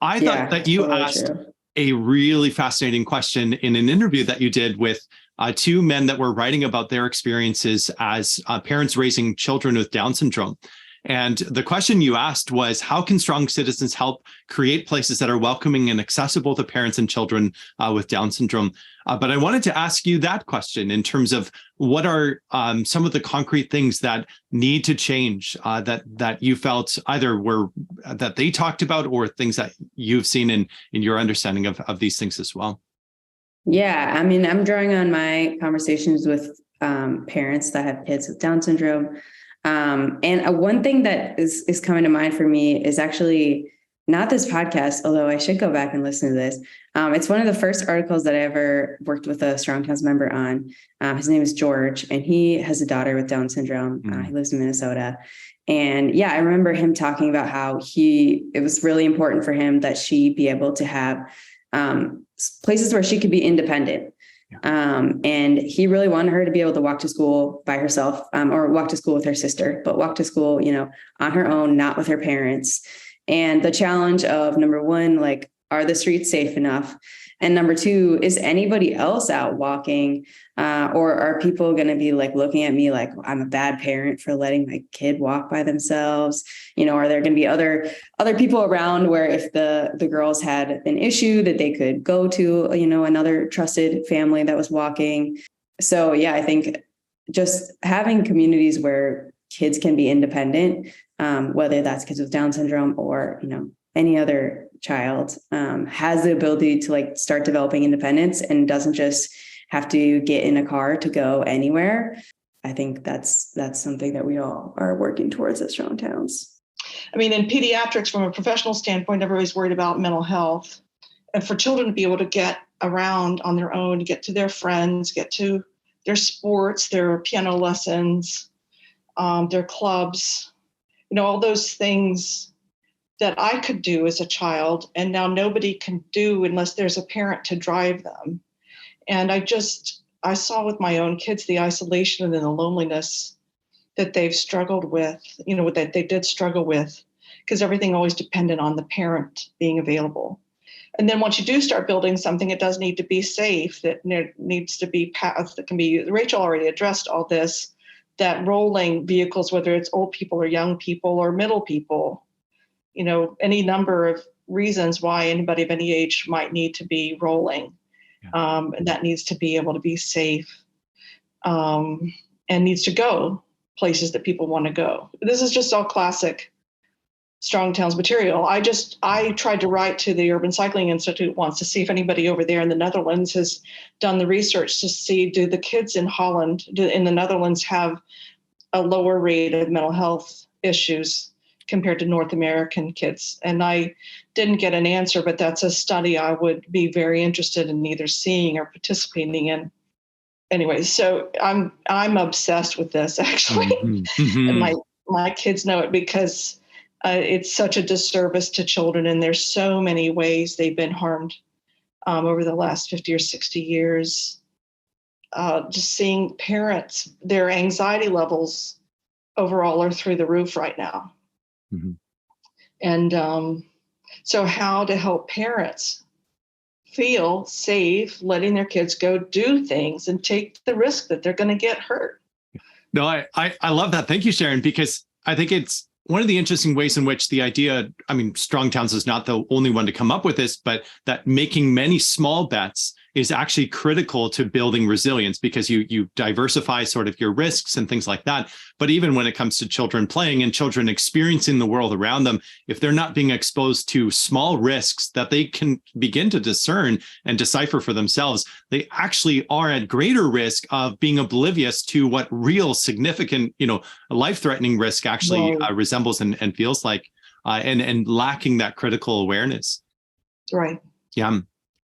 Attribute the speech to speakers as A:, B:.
A: I thought
B: Yeah,
A: that you
B: totally
A: asked
B: true.
A: a really fascinating question in an interview that you did with two men that were writing about their experiences as parents raising children with Down syndrome. And the question you asked was, how can strong citizens help create places that are welcoming and accessible to parents and children with Down syndrome? But I wanted to ask you that question in terms of what are some of the concrete things that need to change that you felt either were that they talked about or things that you've seen in your understanding of these things as well.
B: Yeah, I mean, I'm drawing on my conversations with parents that have kids with Down syndrome. And one thing that is coming to mind for me is actually not this podcast, although I should go back and listen to this. It's one of the first articles that I ever worked with a Strong Towns member on. His name is George, and he has a daughter with Down syndrome. He lives in Minnesota. And yeah, I remember him talking about how it was really important for him that she be able to have places where she could be independent. And he really wanted her to be able to walk to school by herself, or walk to school with her sister, but walk to school, on her own, not with her parents. And the challenge of, number one, like, are the streets safe enough? And number two, is anybody else out walking? Or are people going to be like looking at me like I'm a bad parent for letting my kid walk by themselves? Are there going to be other people around where if the girls had an issue that they could go to, another trusted family that was walking? So yeah, I think just having communities where kids can be independent, whether that's kids with Down syndrome or, any other child, has the ability to like start developing independence and doesn't just have to get in a car to go anywhere. I think that's something that we all are working towards at Strong Towns.
C: I mean, in pediatrics, from a professional standpoint, everybody's worried about mental health. And for children to be able to get around on their own, to get to their friends, get to their sports, their piano lessons, their clubs, all those things that I could do as a child, and now nobody can do unless there's a parent to drive them. And I saw with my own kids the isolation and the loneliness that they've struggled with, that they did struggle with, because everything always depended on the parent being available. And then once you do start building something, it does need to be safe, that there needs to be paths that can be, Rachel already addressed all this, that rolling vehicles, whether it's old people or young people or middle people, any number of reasons why anybody of any age might need to be rolling. Yeah. And that needs to be able to be safe, and needs to go places that people want to go. This is just all classic Strong Towns material. I tried to write to the Urban Cycling Institute once to see if anybody over there in the Netherlands has done the research to see, do the kids in Holland, in the Netherlands, have a lower rate of mental health issues compared to North American kids? And I didn't get an answer, but that's a study I would be very interested in either seeing or participating in. Anyway, so I'm obsessed with this, actually. Mm-hmm. And my kids know it, because it's such a disservice to children, and there's so many ways they've been harmed over the last 50 or 60 years. Just seeing parents, their anxiety levels overall are through the roof right now. Mm-hmm. And so how to help parents feel safe letting their kids go do things and take the risk that they're going to get hurt.
A: No, I love that. Thank you, Sharon, because I think it's one of the interesting ways in which the idea, Strong Towns is not the only one to come up with this, but that making many small bets is actually critical to building resilience, because you diversify sort of your risks and things like that. But even when it comes to children playing and children experiencing the world around them, if they're not being exposed to small risks that they can begin to discern and decipher for themselves, they actually are at greater risk of being oblivious to what real significant, life-threatening risk actually resembles and feels like, and lacking that critical awareness.
C: Right.
A: Yeah.